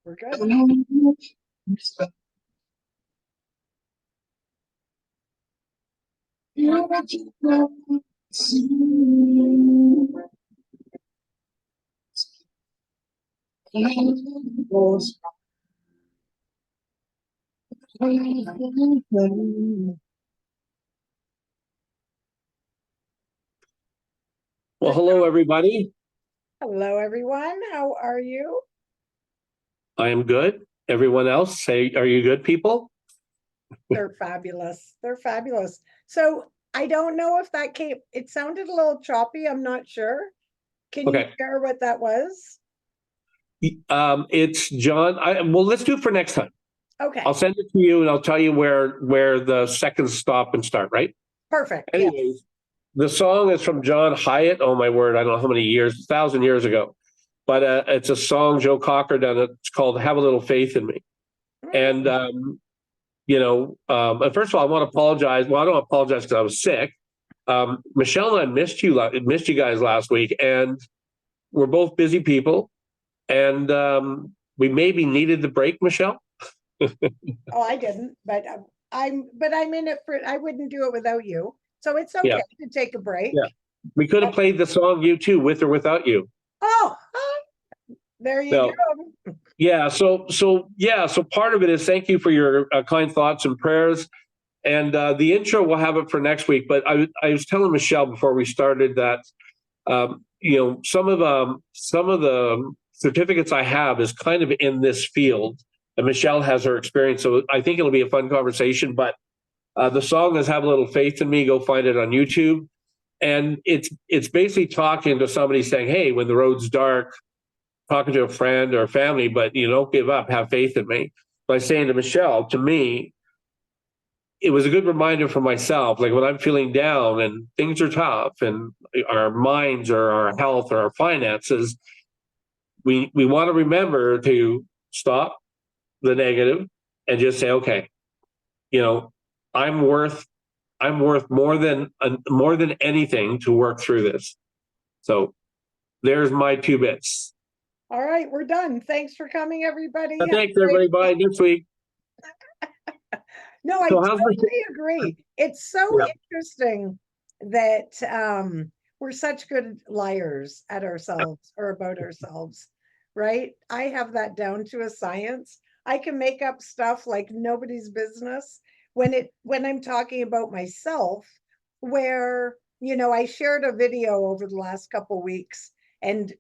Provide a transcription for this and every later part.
We're good. Well, hello, everybody. Hello, everyone. How are you? I am good. Everyone else, say, are you good, people? They're fabulous. They're fabulous. So I don't know if that came, it sounded a little choppy. I'm not sure. Can you Okay. share what that was? It's John. Well, let's do it for next time. Okay, I'll send it to you, and I'll tell you where the seconds stop and start. Right. perfect. Yes. Anyways, the song is from John Hyatt. Oh my word! I don't know how many years, 1,000 years ago, but it's a song Joe Cocker done. It's called "Have a Little Faith in Me." And and first of all, I want to apologize. Well, I don't apologize because I was sick. Michelle and I missed you guys last week, and we're both busy people, and we maybe needed the break, Michelle. Oh, I didn't, but I'm in it for, I wouldn't do it without you. So it's okay Yeah, to take a break. yeah. We could have played the song "You Too" with or without you. Oh, there you No, go. yeah. So part of it is thank you for your kind thoughts and prayers, and the intro we'll have it for next week. But I was telling Michelle before we started that some of the certificates I have is kind of in this field, and Michelle has her experience, so I think it'll be a fun conversation. But the song is "Have a Little Faith in Me." Go find it on YouTube, and it's basically talking to somebody saying, "Hey, when the road's dark, talking to a friend or family, but don't give up. Have faith in me." By saying to Michelle, to me, it was a good reminder for myself. Like when I'm feeling down and things are tough, and our minds or our health or our finances, we want to remember to stop the negative and just say, okay, you know, I'm worth more than anything to work through this. So there's my two bits. All right, we're done. Thanks for coming, everybody. Thanks, everybody. Bye. Next week. No, I So how's totally agree. It's so Yeah. interesting that we're such good liars at ourselves or about ourselves, right? I have that down to a science. I can make up stuff like nobody's business when I'm talking about myself, where I shared a video over the last couple weeks, and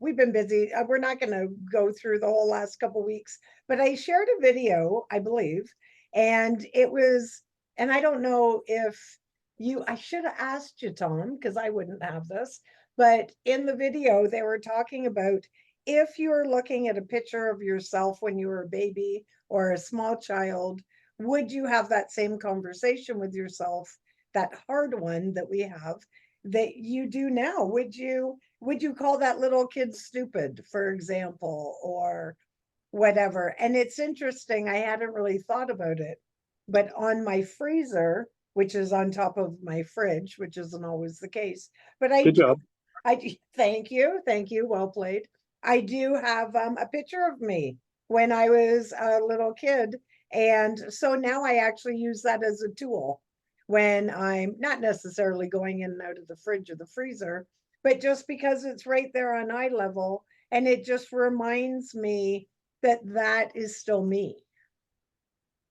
we've been busy. We're not going to go through the whole last couple weeks, but I shared a video, I believe, and and I don't know if I should have asked you, Tom, because I wouldn't have this, but in the video, they were talking about if you were looking at a picture of yourself when you were a baby or a small child, would you have that same conversation with yourself, that hard one that we have, that you do now? Would you call that little kid stupid, for example, or whatever? And it's interesting, I hadn't really thought about it, but on my freezer, which is on top of my fridge, which isn't always the case, but Good job. thank you, well played. I do have a picture of me when I was a little kid, and so now I actually use that as a tool when I'm not necessarily going in and out of the fridge or the freezer, but just because it's right there on eye level, and it just reminds me that that is still me,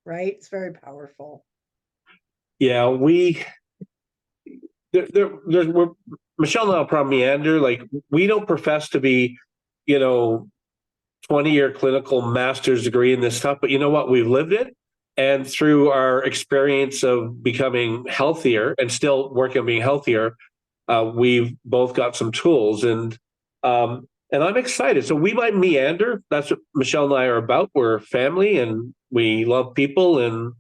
right? It's very powerful. Yeah, we're Michelle and I'll probably meander. Like we don't profess to be, 20-year clinical master's degree in this stuff, but you know what? We've lived it. And through our experience of becoming healthier and still working on being healthier, we've both got some tools, and I'm excited. So we might meander. That's what Michelle and I are about. We're family, and we love people, and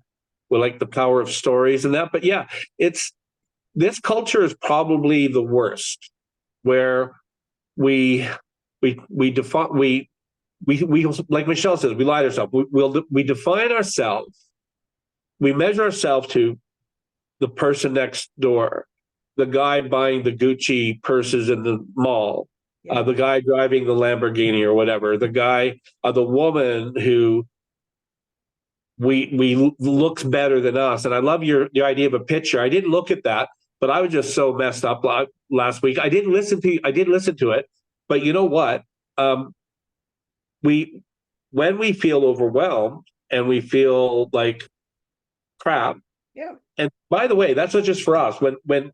we like the power of stories and that. But yeah, this culture is probably the worst, where we define we like Michelle says, we lie to ourselves. We define ourselves. We measure ourselves to the person next door, the guy buying the Gucci purses in the mall, Yeah. The guy driving the Lamborghini or whatever, the guy, the woman who we looks better than us. And I love your idea of a picture. I didn't look at that, but I was just so messed up last week. I did listen to it, but you know what? We when we feel overwhelmed and we feel like crap. Yeah. And by the way, that's not just for us. When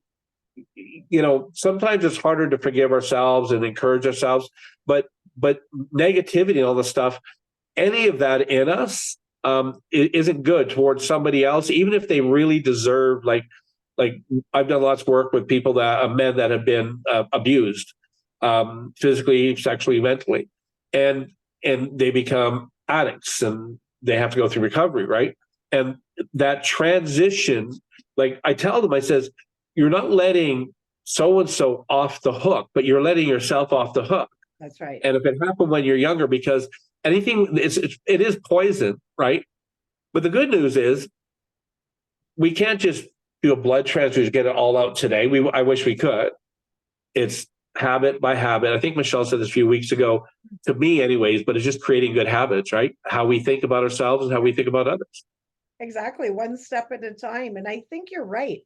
sometimes it's harder to forgive ourselves and encourage ourselves, but negativity and all the stuff, any of that in us isn't good towards somebody else, even if they really deserve. Like I've done lots of work with people men that have been abused, physically, sexually, mentally, and they become addicts and they have to go through recovery, right? And that transition, like I tell them, I says, you're not letting so and so off the hook, but you're letting yourself off the hook. That's right. And if it happened when you're younger, because anything, it is poison, right? But the good news is we can't just do a blood transfusion, get it all out today. I wish we could. It's habit by habit. I think Michele said this a few weeks ago, to me anyways, but it's just creating good habits, right? How we think about ourselves and how we think about others. Exactly. One step at a time. And I think you're right.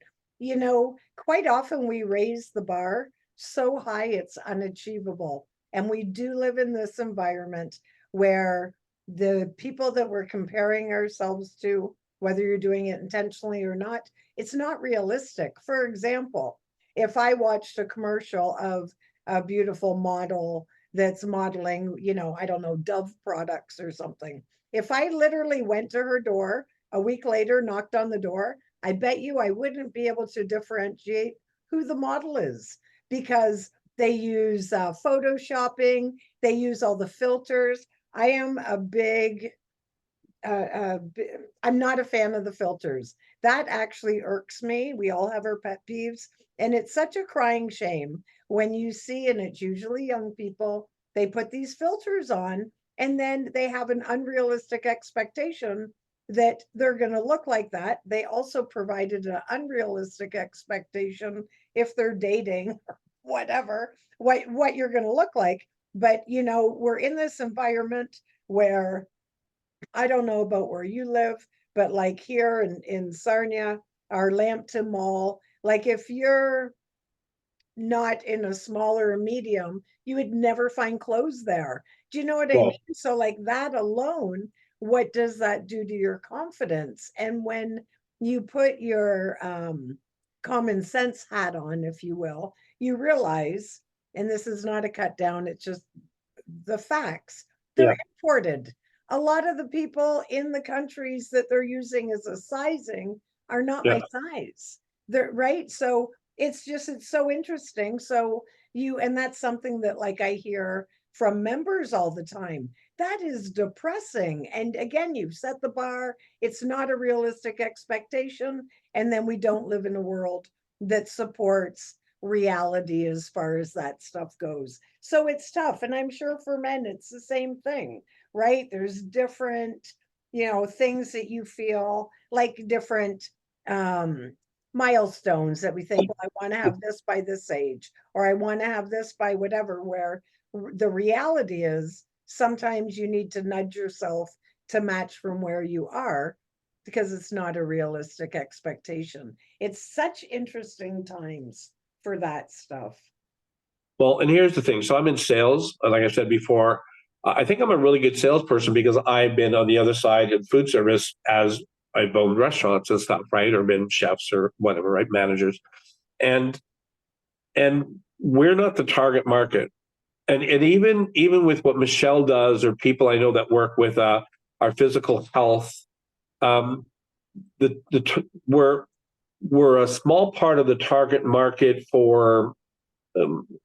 Quite often we raise the bar so high it's unachievable. And we do live in this environment where the people that we're comparing ourselves to, whether you're doing it intentionally or not, it's not realistic. For example, if I watched a commercial of a beautiful model that's modeling, I don't know, Dove products or something, if I literally went to her door a week later, knocked on the door, I bet you I wouldn't be able to differentiate who the model is, because they use photoshopping, they use all the filters. I am a big, I'm not a fan of the filters. That actually irks me. We all have our pet peeves. And it's such a crying shame when you see, and it's usually young people, they put these filters on and then they have an unrealistic expectation that they're going to look like that. They also provided an unrealistic expectation if they're dating, whatever, what you're going to look like. But we're in this environment where, I don't know about where you live, but like here in Sarnia, our Lambton Mall, like if you're not in a smaller or medium, you would never find clothes there. Do you know what I Well, mean? So like that alone, what does that do to your confidence? And when you put your common sense hat on, if you will, you realize, and this is not a cut down, it's just the facts, yeah, they're imported. A lot of the people in the countries that they're using as a sizing are not yeah. my size. They're right. So it's so interesting. So and that's something that like I hear from members all the time. That is depressing. And again, you've set the bar. It's not a realistic expectation. And then we don't live in a world that supports reality as far as that stuff goes. So it's tough. And I'm sure for men, it's the same thing, right? There's different, things that you feel like, different milestones that we think, well, I want to have this by this age, or I want to have this by whatever, where the reality is sometimes you need to nudge yourself to match from where you are, because it's not a realistic expectation. It's such interesting times for that stuff. Well, and here's the thing. So I'm in sales. Like I said before, I think I'm a really good salesperson because I've been on the other side in food service as I've owned restaurants and stuff, right? Or been chefs or whatever, right? Managers. And we're not the target market. And even with what Michele does, or people I know that work with our physical health, um, we're a small part of the target market for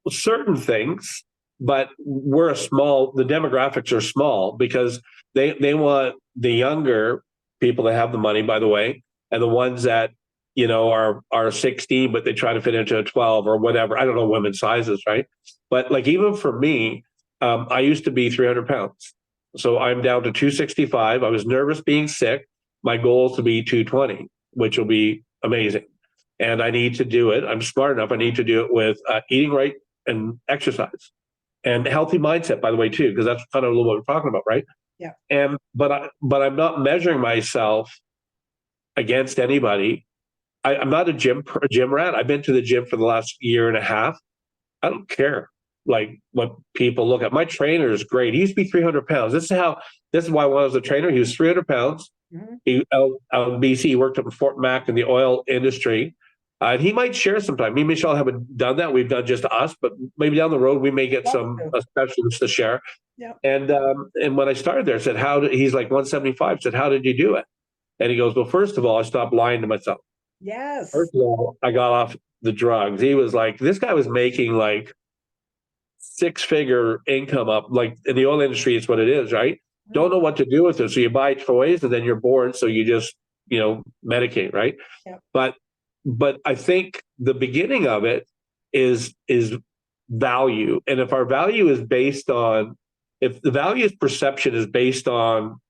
certain things, but the demographics are small because they want the younger people that have the money, by the way, and the ones that are 16 but they try to fit into a 12 or whatever. I don't know women's sizes, right? But like even for me, I used to be 300 pounds, so I'm down to 265. I was nervous being sick. My goal is to be 220, which will be amazing, and I need to do it. I'm smart enough. I need to do it with eating right and exercise. and healthy mindset, by the way, too, because that's kind of what we're talking about, right? Yeah. And but I'm not measuring myself against anybody. I'm not a gym rat. I've been to the gym for the last year and a half. I don't care like what people look at. My trainer is great. He used to be 300 pounds. This is why when I was a trainer, he was 300 pounds. Mhm. He out in BC, he worked up in Fort Mac in the oil industry. And he might share sometime. Me and Michelle haven't done that. We've done just us, but maybe down the road we may get Love some to. specialists to share. Yeah. And when I started there, I said, he's like 175. I said, how did you do it? And he goes, well, first of all, I stopped lying to myself. Yes. First of all, I got off the drugs. He was like, this guy was making like six-figure income up, like in the oil industry, it's what it is, right? Mhm. Don't know what to do with it. So you buy toys and then you're bored. So you just, medicate, right? Yep. But I think the beginning of it is value. And if our value is based on, if the value's perception is based on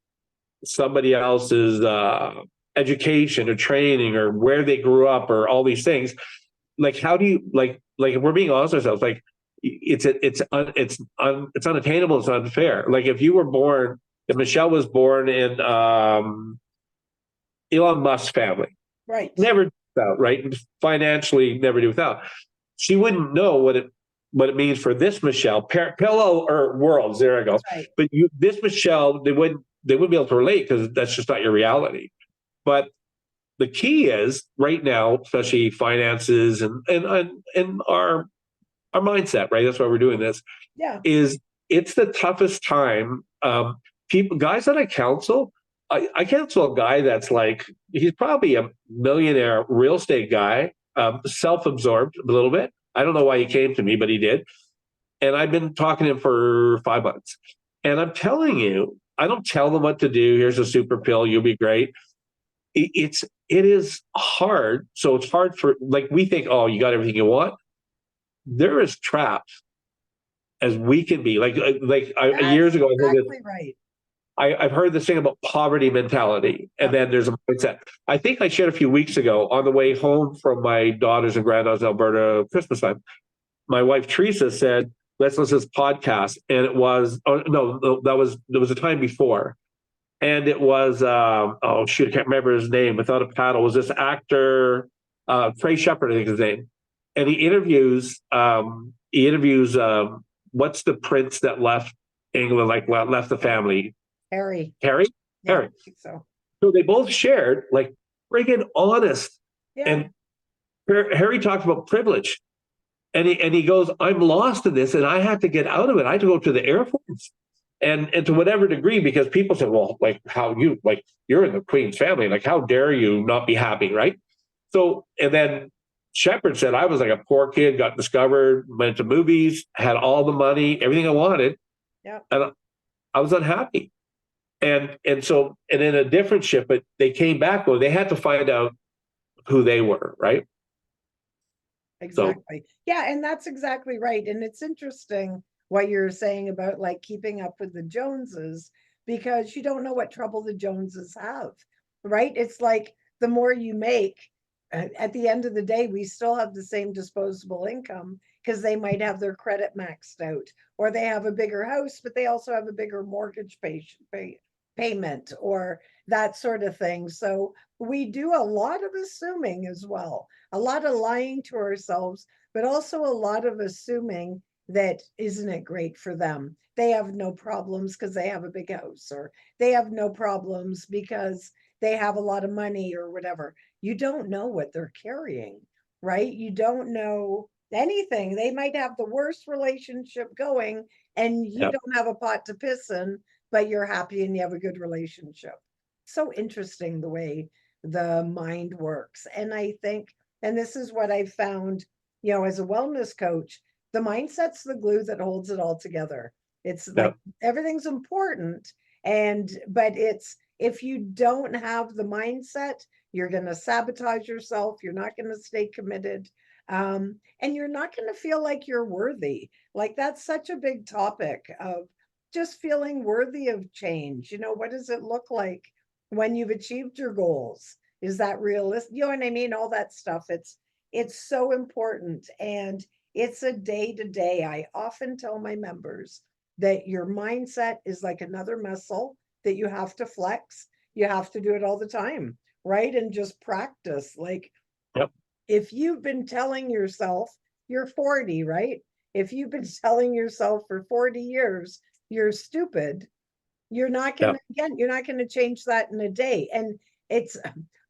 somebody else's education or training or where they grew up or all these things, like how do you like if we're being honest with ourselves, like it's unattainable, it's unfair. Like if Michelle was born in Elon Musk's family, Right. never without, right? Financially never do without. She wouldn't know what it means for this Michelle, parallel or worlds. There I go. Right. But this Michelle, they wouldn't be able to relate because that's just not your reality. But the key is right now, especially finances and our mindset, right? That's why we're doing this. Yeah. Is it's the toughest time. Guys that I counsel, I counsel a guy that's like he's probably a millionaire real estate guy, self-absorbed a little bit. I don't know why he came to me, but he did. And I've been talking to him for 5 months. And I'm telling you, I don't tell them what to do. Here's a super pill. You'll be great. It is hard. So it's hard for, like, we think, oh, you got everything you want. There is traps as we can be. Years That's ago, exactly right. I've heard this thing about poverty mentality, and Yep. then there's a mindset. I think I shared a few weeks ago on the way home from my daughters and granddaughters in Alberta Christmas time. My wife Teresa said, "Let's listen to this podcast," and it was there was a time before, and it was oh shoot, I can't remember his name. Without a paddle, was this actor Trey Shepard, I think his name, and he interviews what's the prince that left England, like left the family, Harry. Harry. Yeah, Harry. I think so. So they both shared like friggin' honest, Yeah. and Harry talks about privilege. And he goes, I'm lost in this, and I had to get out of it. I had to go to the Air Force, and to whatever degree, because people said, well, like you're in the Queen's family, like how dare you not be happy, right? So, and then Shepard said, I was like a poor kid, got discovered, went to movies, had all the money, everything I wanted, Yeah. and I was unhappy. And in a different ship, but they came back, well, they had to find out who they were, right? Exactly. Yeah, and that's exactly right. And it's interesting what you're saying about like keeping up with the Joneses because you don't know what trouble the Joneses have, right? It's like the more you make, at the end of the day, we still have the same disposable income because they might have their credit maxed out or they have a bigger house, but they also have a bigger mortgage payment or that sort of thing. So we do a lot of assuming as well, a lot of lying to ourselves, but also a lot of assuming that isn't it great for them? They have no problems because they have a big house, or they have no problems because they have a lot of money or whatever. You don't know what they're carrying, right? You don't know anything. They might have the worst relationship going and you Yeah. don't have a pot to piss in, but you're happy and you have a good relationship. So interesting the way the mind works. And I think, and this is what I found, as a wellness coach, the mindset's the glue that holds it all together. It's like everything's important. But it's, if you don't have the mindset, you're going to sabotage yourself. You're not going to stay committed. And you're not going to feel like you're worthy. Like that's such a big topic of just feeling worthy of change. What does it look like when you've achieved your goals? Is that realistic? You know what I mean? All that stuff. It's so important. And It's a day to day. I often tell my members that your mindset is like another muscle that you have to flex. You have to do it all the time, right? And just practice. Like Yep. if you've been telling yourself you're 40, right? If you've been telling yourself for 40 years you're stupid, you're not going Yep. to, again, you're not going to change that in a day. And it's,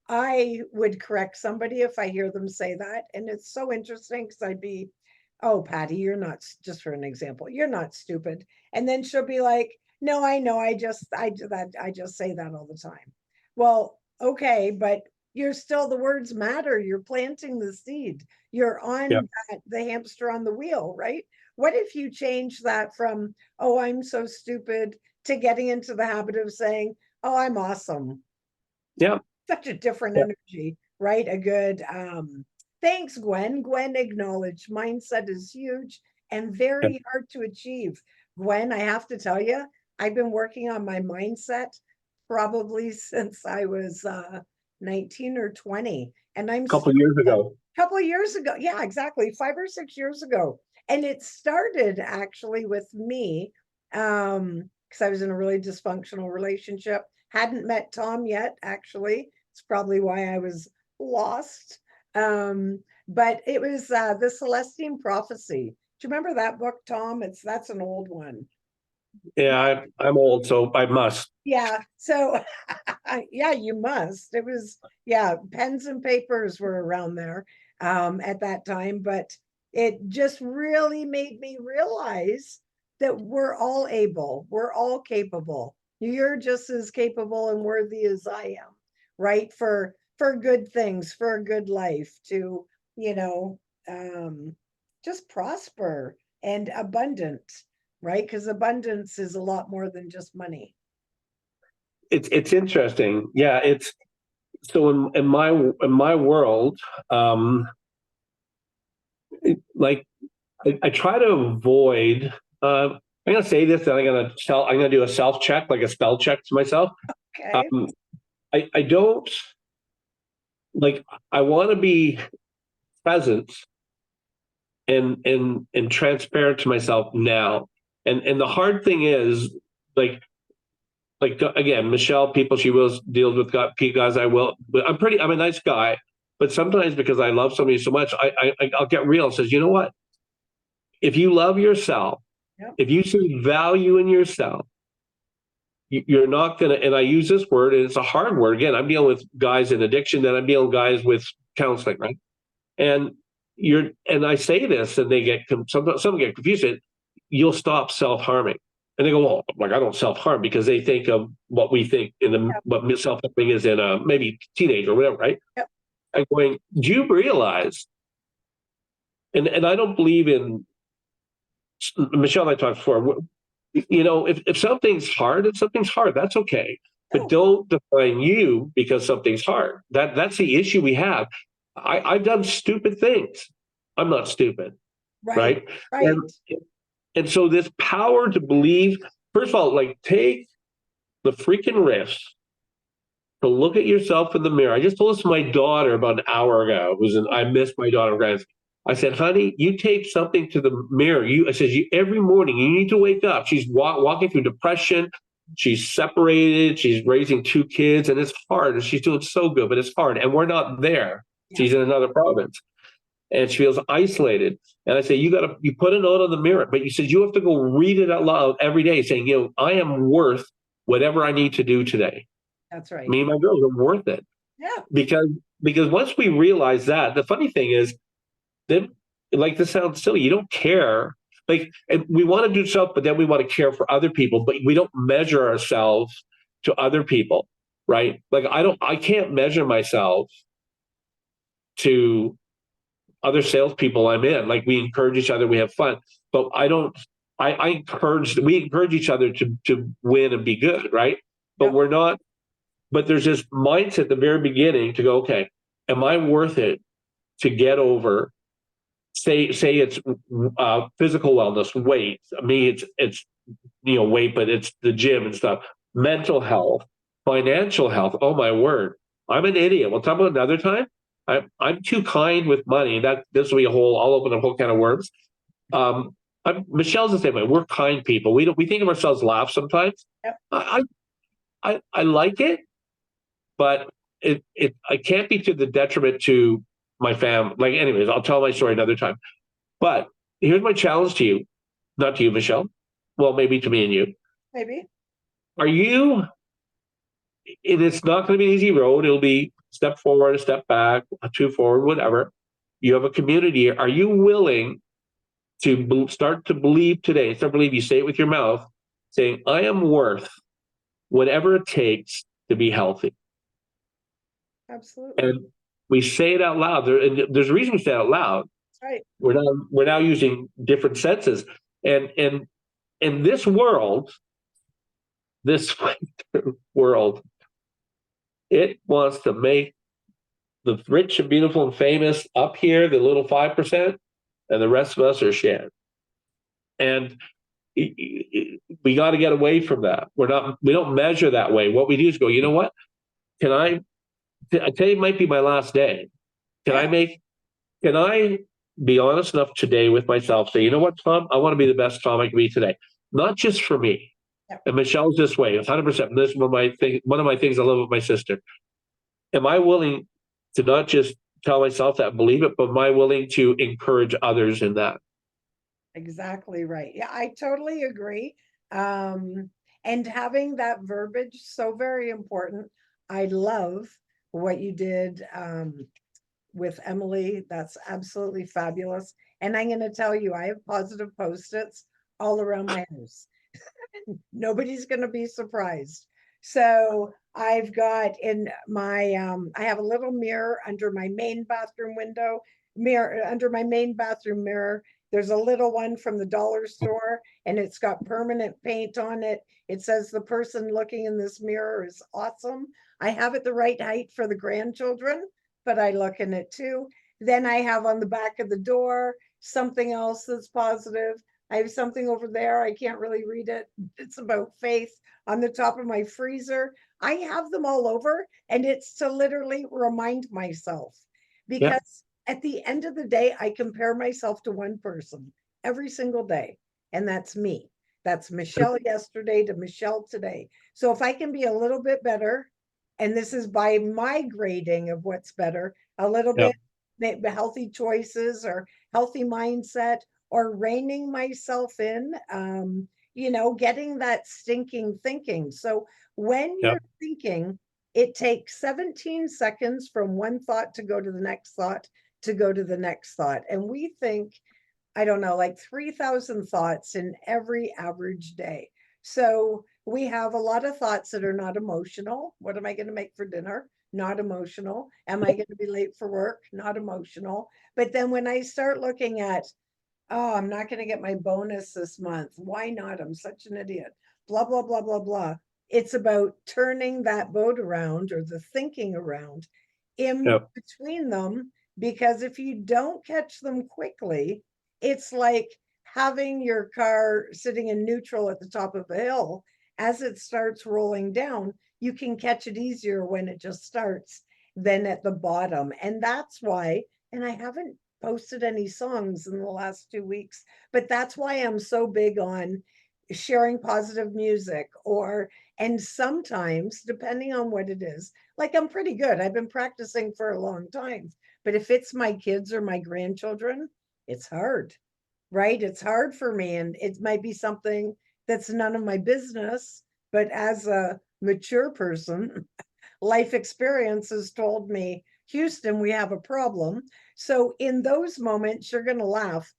I would correct somebody if I hear them say that. And it's so interesting because I'd be, oh, Patty, you're not, just for an example, you're not stupid. And then she'll be like, no, I know, I do that, I just say that all the time. Well, okay, but you're still, the words matter. You're planting the seed. You're Yep. on that, the hamster on the wheel, right? What if you change that from, oh, I'm so stupid, to getting into the habit of saying, oh, I'm awesome? Yep. Such a different Yep. energy, right? A good thanks, Gwen. Gwen acknowledged mindset is huge and Yep. very hard to achieve. Gwen, I have to tell you, I've been working on my mindset probably since I was 19 or 20. And I'm A couple of years a ago. couple of years ago. Yeah, exactly. 5 or 6 years ago. And it started actually with me, because I was in a really dysfunctional relationship. Hadn't met Tom yet, actually. It's probably why I was lost. But it was the Celestine Prophecy. Do you remember that book, Tom? That's an old one. Yeah, I'm old, so I must. Yeah. So yeah, you must. It was, yeah, pens and papers were around there at that time, but it just really made me realize that we're all able, we're all capable. You're just as capable and worthy as I am, right? For good things, for a good life, to, you know, um, just prosper and abundant, right? Because abundance is a lot more than just money. It's interesting. Yeah, it's so in my world, um, like I try to avoid. I'm gonna say this, then I'm gonna do a self check, like a spell check to myself. Okay. Um, I don't like. I want to be present and transparent to myself now. And the hard thing is like again, Michelle, people she will deals with guys I will. But I'm a nice guy, but sometimes because I love somebody so much, I'll get real and says, you know what? If you love yourself, Yep. if you see value in yourself, you're not gonna. And I use this word, and it's a hard word. Again, I'm dealing with guys in addiction, then I'm dealing with guys with counseling, right? And and I say this, and they get some get confused. You'll stop self harming, and they go, "Well, like I don't self harm," because they think of what we think in the Yep. what self harming is in a maybe teenage or whatever, right? Yep. I'm going. Do you realize? And I don't believe in Michelle and I talked before. You know, if something's hard, if something's hard, that's okay. But Oh, don't define you because something's hard. That's the issue we have. I've done stupid things. I'm not stupid, right. right? Right. And so this power to believe, first of all, like take the freaking risk to look at yourself in the mirror. I just told this to my daughter about an hour ago. I missed my daughter. I said, honey, you take something to the mirror. I said, every morning you need to wake up. She's walking through depression. She's separated. She's raising 2 kids, and it's hard. And she's doing so good, but it's hard. And we're not there. Yeah. She's in another province, and she feels isolated. And I say, you put a note on the mirror, but you said you have to go read it out loud every day, saying, I am worth whatever I need to do today. That's right. Me and my girls are worth it Yeah. because once we realize that, the funny thing is, then like this sounds silly, you don't care. Like and we want to do stuff, but then we want to care for other people, but we don't measure ourselves to other people, right? Like I can't measure myself to other salespeople I'm in. Like we encourage each other, we have fun, but I don't. We encourage each other to win and be good, right? But Yep. we're not. But there's this mindset at the very beginning to go, okay, am I worth it to get over? Say it's physical wellness, weight. Me, it's weight, but it's the gym and stuff. Mental health, financial health. Oh my word, I'm an idiot. We'll talk about another time. I'm too kind with money. That this will be I'll open a whole can of worms. Michelle's the same way. We're kind people. We think of ourselves laugh sometimes. Yep. I like it, but it I can't be to the detriment to my family. Like, anyways, I'll tell my story another time. But here's my challenge to you, not to you, Michelle. Well, maybe to me and you. Maybe. Are you? And it's not going to be an easy road. It'll be step forward, a step back, a two forward, whatever. You have a community. Are you willing to start to believe today? Start to believe. You say it with your mouth, saying, "I am worth whatever it takes to be healthy." Absolutely. And we say it out loud. There's a reason we say it out loud. That's right. We're now using different senses, and in this world, this world, it wants to make the rich and beautiful and famous up here, the little 5%, and the rest of us are shit. And we got to get away from that. We don't measure that way. What we do is go, you know what? I tell you, it might be my last day. Can I be honest enough today with myself, say, you know what, Tom, I want to be the best Tom I can be today. Not just for me. Yep. And Michelle's this way, 100%. This is one of my things I love with my sister. Am I willing to not just tell myself that, believe it, but am I willing to encourage others in that? Exactly right. Yeah, I totally agree. And having that verbiage, so very important. I love what you did with Emily. That's absolutely fabulous. And I'm going to tell you, I have positive post-its all around my house. Nobody's going to be surprised. So I've got in my, I have a little mirror under my main bathroom window, under my main bathroom mirror. There's a little one from the dollar store and it's got permanent paint on it. It says the person looking in this mirror is awesome. I have it the right height for the grandchildren, but I look in it too. Then I have on the back of the door something else that's positive. I have something over there. I can't really read it. It's about faith on the top of my freezer. I have them all over, and it's to literally remind myself because at the end of the day, I compare myself to one person every single day, and that's me. That's Michelle yesterday to Michelle today. So if I can be a little bit better, and this is by my grading of what's better, a little Yep. bit healthy choices or healthy mindset or reining myself in, getting that stinking thinking. So when Yep. you're thinking, it takes 17 seconds from one thought to go to the next thought to go to the next thought. And we think, I don't know, like 3,000 thoughts in every average day. So we have a lot of thoughts that are not emotional. What am I going to make for dinner? Not emotional. Am I going to be late for work? Not emotional. But then when I start looking at, oh, I'm not going to get my bonus this month. Why not? I'm such an idiot. Blah, blah, blah, blah, blah. It's about turning that boat around or the thinking around in Yep. between them. Because if you don't catch them quickly, it's like having your car sitting in neutral at the top of a hill. As it starts rolling down, you can catch it easier when it just starts than at the bottom. And that's why, and I haven't posted any songs in the last 2 weeks, but that's why I'm so big on sharing positive music and sometimes depending on what it is, like I'm pretty good. I've been practicing for a long time, but if it's my kids or my grandchildren, it's hard, right? It's hard for me and it might be something that's none of my business, but as a mature person, life experience has told me, Houston, we have a problem. So in those moments, you're going to laugh.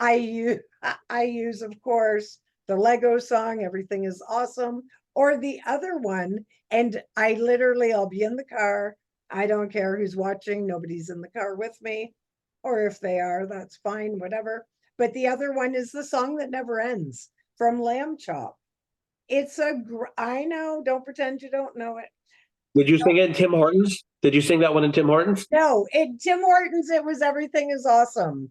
I use, of course, the Lego song, Everything is Awesome, or the other one. And I'll be in the car. I don't care who's watching. Nobody's in the car with me. Or if they are, that's fine, whatever. But the other one is the song that never ends from Lamb Chop. I know, don't pretend you don't know it. Did you sing it in Tim Hortons? Did you sing that one in Tim Hortons? No, Tim Hortons, it was Everything is Awesome.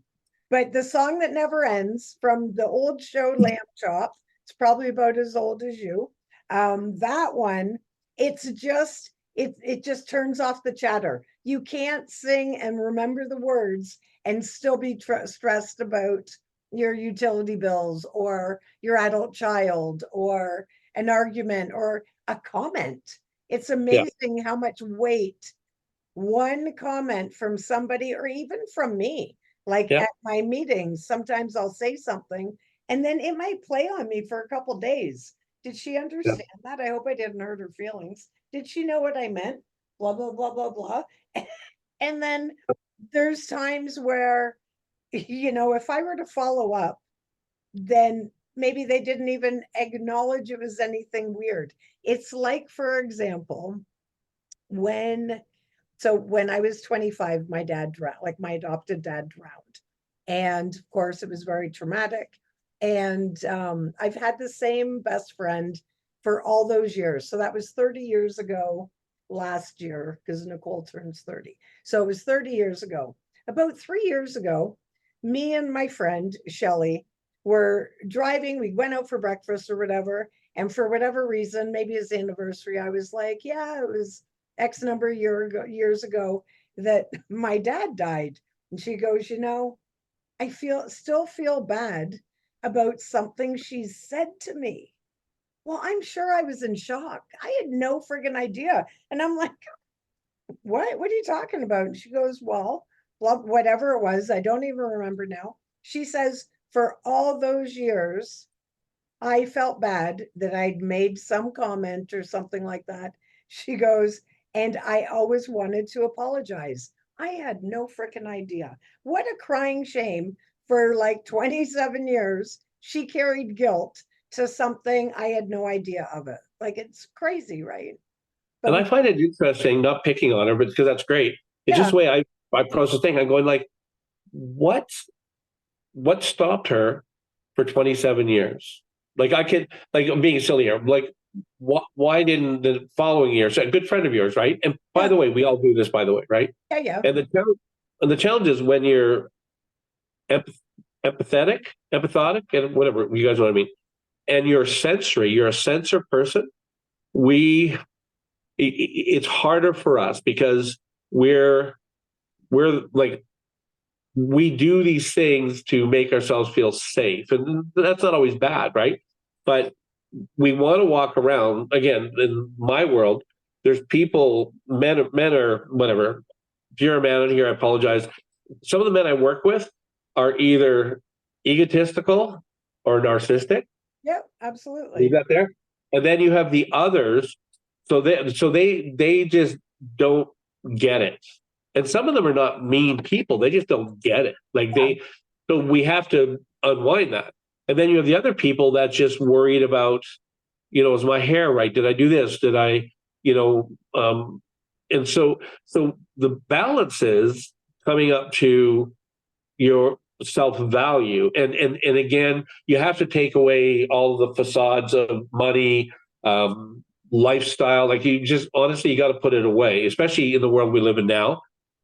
But the song that never ends from the old show Lamb Chop, it's probably about as old as you. That one, it just turns off the chatter. you can't sing and remember the words and still be stressed about your utility bills or your adult child or an argument or a comment. It's Yeah. amazing how much weight one comment from somebody or even from me, like Yeah. at my meetings, sometimes I'll say something and then it might play on me for a couple days. Did she Yeah. understand that? I hope I didn't hurt her feelings. Did she know what I meant? Blah, blah, blah, blah, blah. And then there's times where, if I were to follow up, then maybe they didn't even acknowledge it was anything weird. It's like, for example, when when I was 25, my dad drowned, like my adopted dad drowned. And of course, it was very traumatic. And I've had the same best friend for all those years. So that was 30 years ago last year, because Nicole turns 30. So it was 30 years ago. About 3 years ago, me and my friend, Shelly, were driving. We went out for breakfast or whatever. And for whatever reason, maybe his anniversary, I was like, yeah, it was X number of years ago that my dad died. And she goes, I still feel bad about something she said to me. Well, I'm sure I was in shock. I had no friggin' idea. And I'm like, what are you talking about? And she goes, well, whatever it was, I don't even remember now. She says, for all those years, I felt bad that I'd made some comment or something like that. She goes, and I always wanted to apologize. I had no freaking idea. What a crying shame for like 27 years. She carried guilt to something I had no idea of it. Like it's crazy, right? And But I find it interesting, not picking on her, but because that's great. It's just yeah, the way I process things. I'm going like, what what stopped her for 27 years? Like I could, like I'm being silly here. Like, why didn't the following year? So a good friend of yours, right? And by yeah, the way, we all do this, by the way, right? yeah, yeah, And the challenge is when you're empathetic, and whatever you guys know what I mean, and you're sensory, you're a sensor person. We, it's harder for us because we're we're like we do these things to make ourselves feel safe, and that's not always bad, right? But we want to walk around again in my world. There's people, men are whatever. If you're a man in here, I apologize. Some of the men I work with are either egotistical or narcissistic. yeah, Leave absolutely. that there. And then you have the others. So they just don't get it. And some of them are not mean people. They just don't get it. Like Yeah, so we have to unwind that. And then you have the other people that's just worried about, is my hair right? Did I do this? Did I, you know, and so the balance is coming up to your self-value, and again, you have to take away all the facades of money, um, lifestyle. Like you just honestly, you got to put it away, especially in the world we live in now.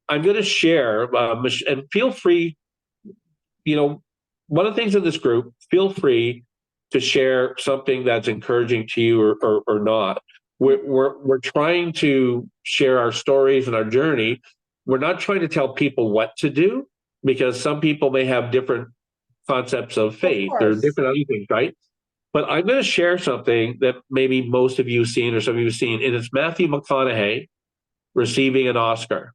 I'm going to share, and feel free, you know one of the things in this group, feel free to share something that's encouraging to you, or not. We're trying to share our stories and our journey. We're not trying to tell people what to do, because some people may have different concepts of of faith or course. different other things, right? But I'm going to share something that maybe most of you have seen or some of you have seen, and it's Matthew McConaughey receiving an Oscar.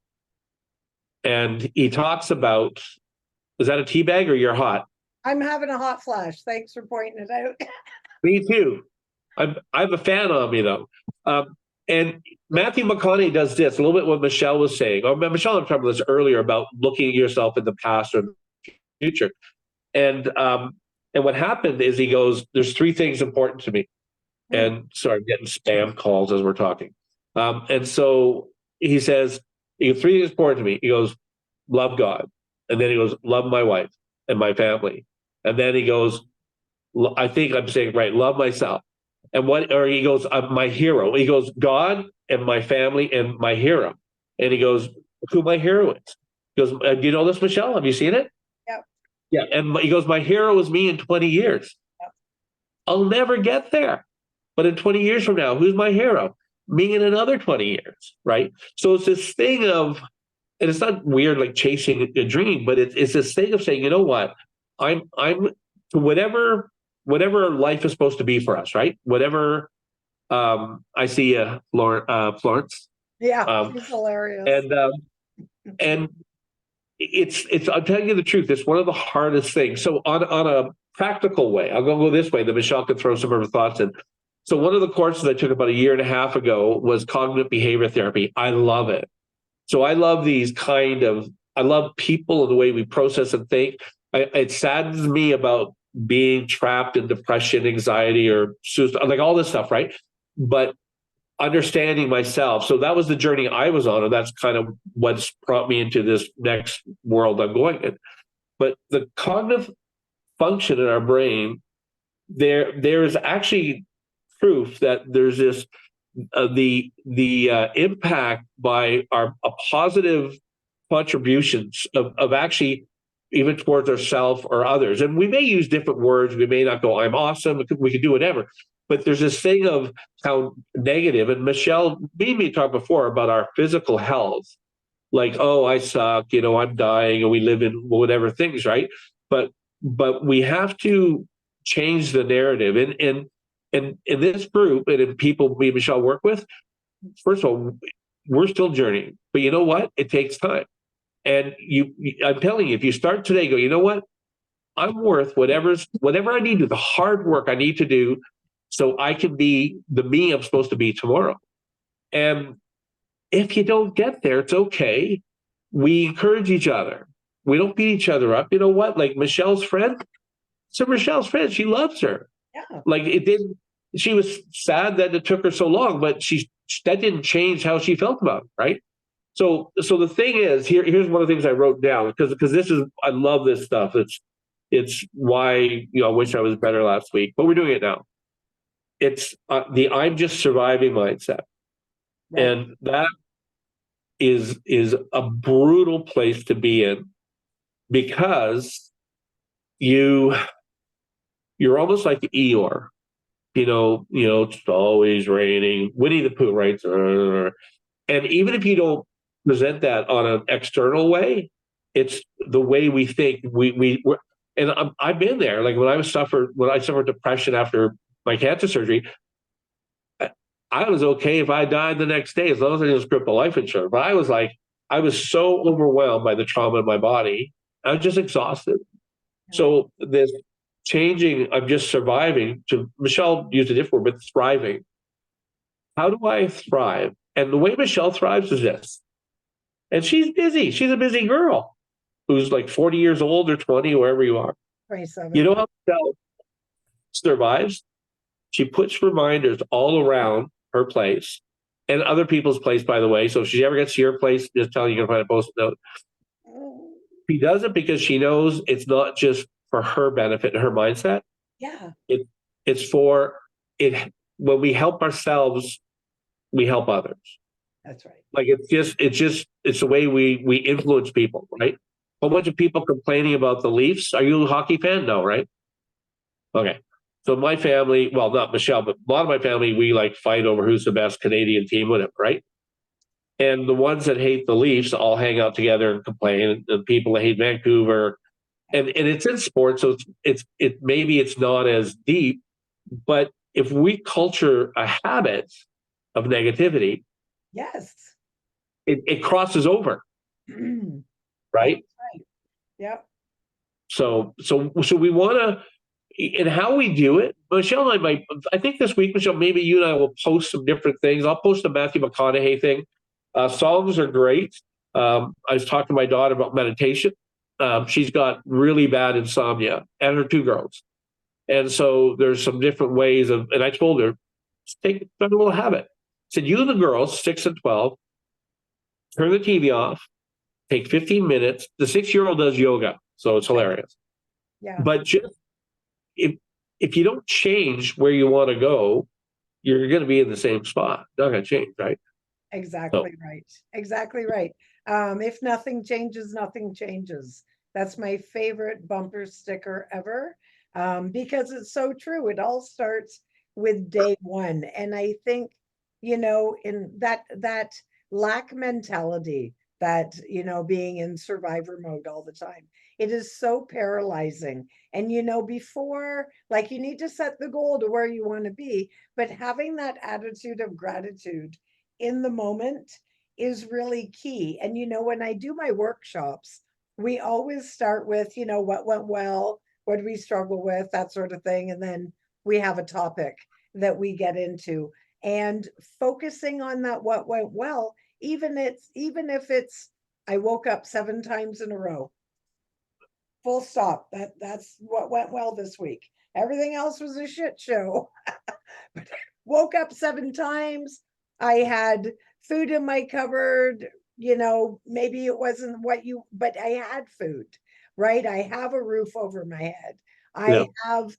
And he talks about, is that a tea bag or you're hot? I'm having a hot flash. Thanks for pointing it out. Me too. I'm a fan of me though. And Matthew McConaughey does this a little bit. What Michelle was saying, or Michelle was talking about this earlier about looking at yourself in the past or the future. And what happened is he goes, "There's three things important to me." Mm, And sorry, I'm getting spam calls as we're talking. And so he says, three things important to me. He goes, love God, and then he goes, love my wife and my family, and then he goes, I think I'm saying right, love myself. And what, or he goes, I'm my hero. He goes, God and my family and my hero. And he goes, who my hero is. He goes, do you know this, Michelle? Have you seen it? yep, Yeah. And he goes, my hero is me in 20 years. yep. I'll never get there. But in 20 years from now, who's my hero? Me in another 20 years, right? So it's this thing of and it's not weird like chasing a dream, but it's this thing of saying, you know what, I'm to whatever life is supposed to be for us, right? Whatever. I see Florence, Yeah, um, she's hilarious. and and it's I'm telling you the truth. It's one of the hardest things. So on a practical way, I'll go this way. Then Michelle can throw some of her thoughts in. So one of the courses I took about a year and a half ago was cognitive behavior therapy. I love it. So I love I love people and the way we process and think. It saddens me about being trapped in depression, anxiety, or suicide, like all this stuff, right? But understanding myself. So that was the journey I was on, and that's kind of what's brought me into this next world I'm going in. But the cognitive function in our brain, there is actually proof that there's this the impact by our a positive contributions of actually even towards ourselves or others. And we may use different words. We may not go, I'm awesome. We could do whatever. But there's this thing of how negative, and Michelle made me talk before about our physical health, like, oh, I suck, I'm dying, and we live in whatever things, right? But we have to change the narrative. And in this group and in people me and Michelle work with, first of all, we're still journeying. But you know what? It takes time. And I'm telling you, if you start today, go, you know what? I'm worth whatever I need to, the hard work I need to do so I can be the me I'm supposed to be tomorrow. And if you don't get there, it's okay. We encourage each other. We don't beat each other up. You know what? Like Michelle's friend, so Michelle's friend, she loves her. Yeah, Like it didn't, she was sad that it took her so long, but that didn't change how she felt about it, right? So the thing is, here's one of the things I wrote down because this is I love this stuff. It's why I wish I was better last week, but we're doing it now. It's the I'm just surviving mindset, right. and that is a brutal place to be in because you you're almost like Eeyore. It's always raining. Winnie the Pooh, right? And even if you don't present that on an external way, it's the way we think. And I've been there. Like when I suffered depression after my cancer surgery, I was okay if I died the next day as long as I didn't script the life insurance. But I was so overwhelmed by the trauma in my body. I was just exhausted. Yeah. So this changing, I'm just surviving. To Michelle used a different word, but thriving. How do I thrive? And the way Michelle thrives is this. And she's busy. She's a busy girl who's like 40 years old or 20, wherever you are. You 27. know how Michelle survives? She puts reminders all around her place and other people's place, by the way. So if she ever gets to your place, just tell you can find a post note. Oh, She does it because she knows it's not just for her benefit and her mindset. yeah, It it's for it when we help ourselves, we help others. that's right. Like it's the way we influence people, right? A whole bunch of people complaining about the Leafs. Are you a hockey fan? No, right? Okay. So my family, well, not Michelle, but a lot of my family, we like fight over who's the best Canadian team, whatever, right? And the ones that hate the Leafs all hang out together and complain. And the people that hate Vancouver, and it's in sports, so it maybe it's not as deep, but if we culture a habit of negativity, Yes. it crosses over, That's right? right. Yep. So we want to, and how we do it. Michelle and I think this week, Michelle, maybe you and I will post some different things. I'll post a Matthew McConaughey thing. Songs are great. I was talking to my daughter about meditation. She's got really bad insomnia, and her two girls. And so there's some different ways of, and I told her, take a little habit. I said, you and the girls, 6 and 12, turn the TV off, take 15 minutes. The 6-year-old does yoga, so it's hilarious. Yeah. But just if if you don't change where you want to go, you're going to be in the same spot. Not going to change, right? So Exactly right. Exactly right. If nothing changes, nothing changes. That's my favorite bumper sticker ever. Because it's so true. It all starts with day one. And I think, in that lack mentality, that, being in survivor mode all the time. It is so paralyzing. And, before, like, you need to set the goal to where you want to be, but having that attitude of gratitude in the moment is really key. And, when I do my workshops, we always start with, what went well, what do we struggle with, that sort of thing. And then we have a topic that we get into, and focusing on that what went well, even if it's I woke up 7 times in a row, full stop. That's what went well this week. Everything else was a shit show. But woke up 7 times. I had food in my cupboard. Maybe it wasn't but I had food, right? I have a roof over my head. Yeah. I have,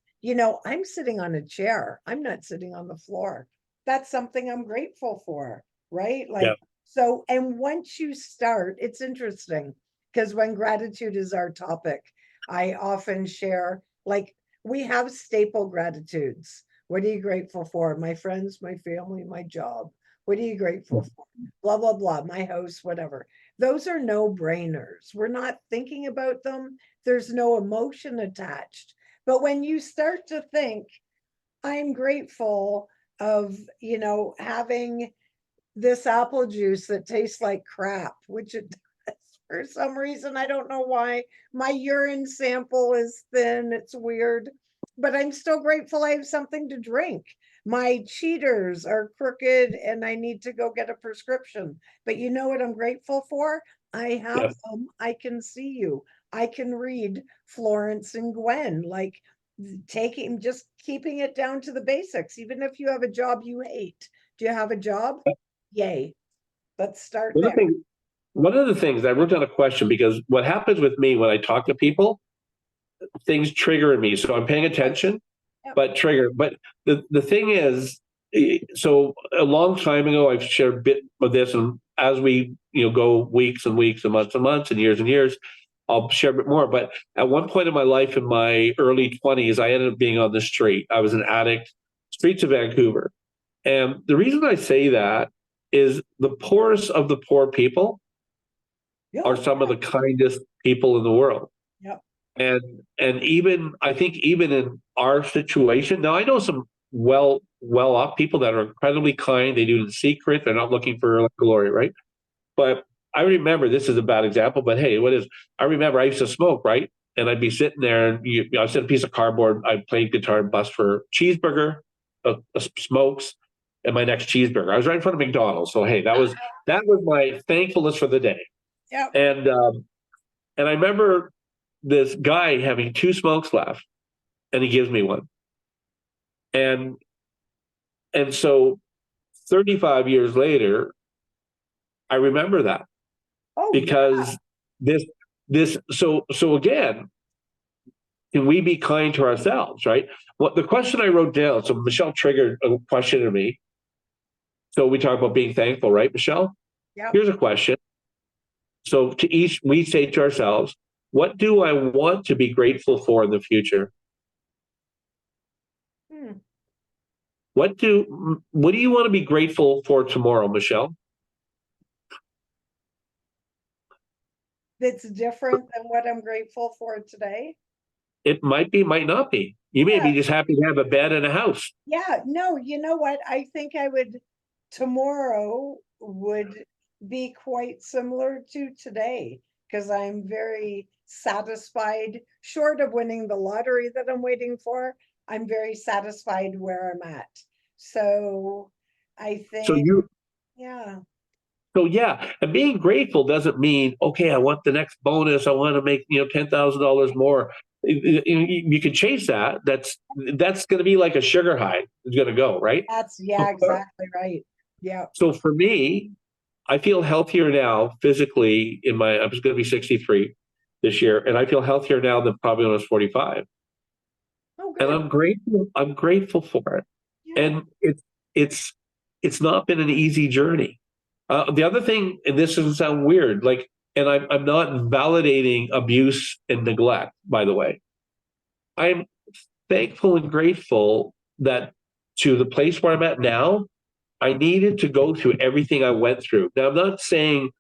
I'm sitting on a chair. I'm not sitting on the floor. That's something I'm grateful for, right? Yeah. Like, so, and once you start, it's interesting because when gratitude is our topic, I often share, like, we have staple gratitudes. What are you grateful for? My friends, my family, my job. What are you grateful for? Blah, blah, blah, my house, whatever. Those are no brainers. We're not thinking about them. There's no emotion attached. But when you start to think, I'm grateful of, having this apple juice that tastes like crap, which it does for some reason. I don't know why. My urine sample is thin. It's weird, but I'm still grateful I have something to drink. My cheaters are crooked and I need to go get a prescription. But you know what I'm grateful for? I have Yeah. them. I can see you. I can read Florence and Gwen, like just keeping it down to the basics, even if you have a job you hate. Do you have a job? Yay. Let's start One of there. the things, one of the things I wrote down a question, because what happens with me when I talk to people, things trigger in me. So I'm paying attention, Yep. but trigger. But the thing is, so a long time ago, I've shared a bit of this, and as we go weeks and weeks and months and years, I'll share a bit more. But at one point in my life, in my early 20s, I ended up being on the street. I was an addict, streets of Vancouver. And the reason I say that is the poorest of the poor people Yep. are some of the kindest people in the world. Yep. And even I think even in our situation, now I know some well off people that are incredibly kind. They do it in secret. They're not looking for glory, right? But I remember, this is a bad example, but hey, what is? I remember I used to smoke, right? And I'd be sitting there, and I sit a piece of cardboard. I played guitar and bust for cheeseburger, smokes, and my next cheeseburger. I was right in front of McDonald's, so hey, that was my thankfulness for the day. Yep. And I remember this guy having 2 smokes left, and he gives me one, and so 35 years later, I remember that Oh, because yeah. so again, can we be kind to ourselves, right? What the question I wrote down, so Michelle triggered a question in me. So we talk about being thankful, right, Michelle? Yep. Here's a question. So to each, we say to ourselves, what do I want to be grateful for in the future? Hmm. What do you want to be grateful for tomorrow, Michelle? That's different than what I'm grateful for today. It might be, might not be. You may Yeah. be just happy to have a bed and a house. Yeah. No, you know what? I think tomorrow would be quite similar to today because I'm very satisfied, short of winning the lottery that I'm waiting for. I'm very satisfied where I'm at. So I So think, you yeah. So yeah, and being grateful doesn't mean, okay, I want the next bonus. I want to make $10,000 more. You can chase that. That's going to be like a sugar high. It's going to go right. Yeah, exactly right. Yeah. So for me, I feel healthier now physically. I was going to be 63 this year, and I feel healthier now than probably when I was 45. Oh, And good. I'm grateful. I'm grateful for it. Yeah. And it's it's not been an easy journey. The other thing, and this doesn't sound weird, like, and I'm not validating abuse and neglect, by the way. I'm thankful and grateful that to the place where I'm at now, I needed to go through everything I went through. Now, I'm not saying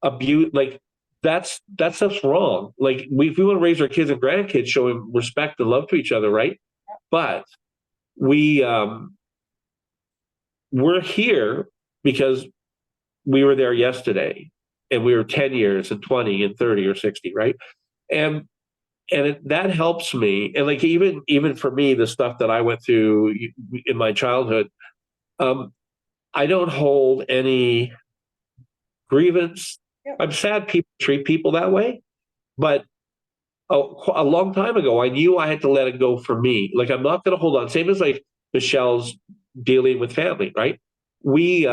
abuse, like that stuff's wrong. Like if we want to raise our kids and grandkids showing respect and love to each other, right? But we we're here because we were there yesterday, and we were 10 years and 20 and 30 or 60, right? And that helps me. And like even for me, the stuff that I went through in my childhood, um, I don't hold any grievance. Yep. I'm sad people treat people that way, but a long time ago, I knew I had to let it go for me. Like I'm not going to hold on. Same as like Michelle's dealing with family, right? We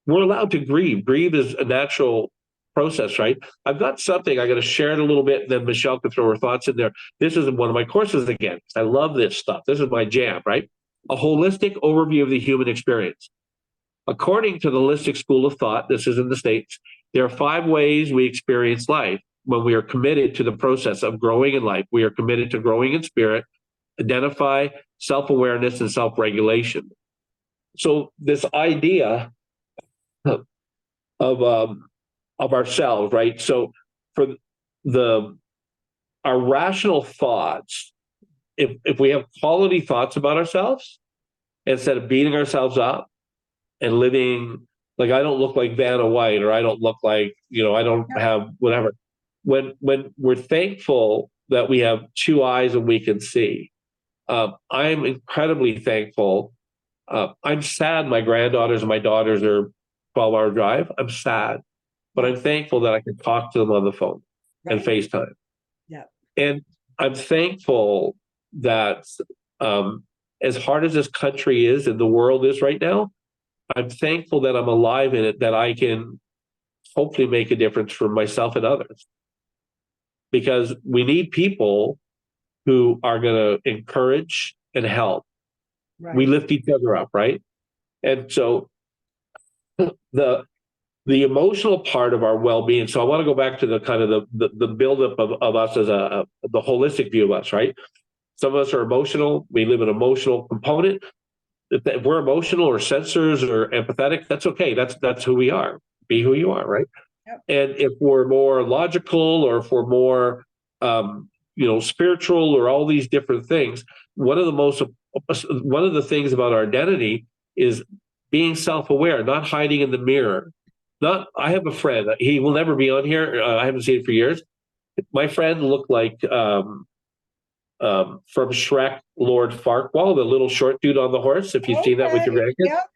we're allowed to grieve. Grieve is a natural process, right? I've got something I got to share it a little bit, and then Michelle can throw her thoughts in there. This is one of my courses again. I love this stuff. This is my jam, right? A holistic overview of the human experience. According to the holistic school of thought, this is in the States, there are 5 ways we experience life when we are committed to the process of growing in life. We are committed to growing in spirit, identify self-awareness and self-regulation. So this idea of ourselves, right? So for the our rational thoughts, if we have quality thoughts about ourselves, instead of beating ourselves up and living like I don't look like Vanna White, or I don't look like, I don't have whatever. When we're thankful that we have 2 eyes and we can see, I'm incredibly thankful. I'm sad my granddaughters and my daughters are 12-hour drive. I'm sad, but I'm thankful that I can talk to them on the phone and FaceTime. Yeah. And I'm thankful that as hard as this country is and the world is right now, I'm thankful that I'm alive in it, that I can hopefully make a difference for myself and others. Because we need people who are going to encourage and help. Right. We lift each other up, right? And so the emotional part of our well-being. So I want to go back to the kind of the buildup of us as the holistic view of us, right? Some of us are emotional. We live an emotional component. If we're emotional or sensors or empathetic, that's okay. That's who we are. Be who you are, right? Yep. And if we're more logical, or if we're more spiritual, or all these different things, one of the things about our identity is being self-aware, not hiding in the mirror. I have a friend. He will never be on here. I haven't seen it for years. My friend looked like from Shrek, Lord Farquaad, the little short dude on the horse. If you've seen that with your grandkids. Yep.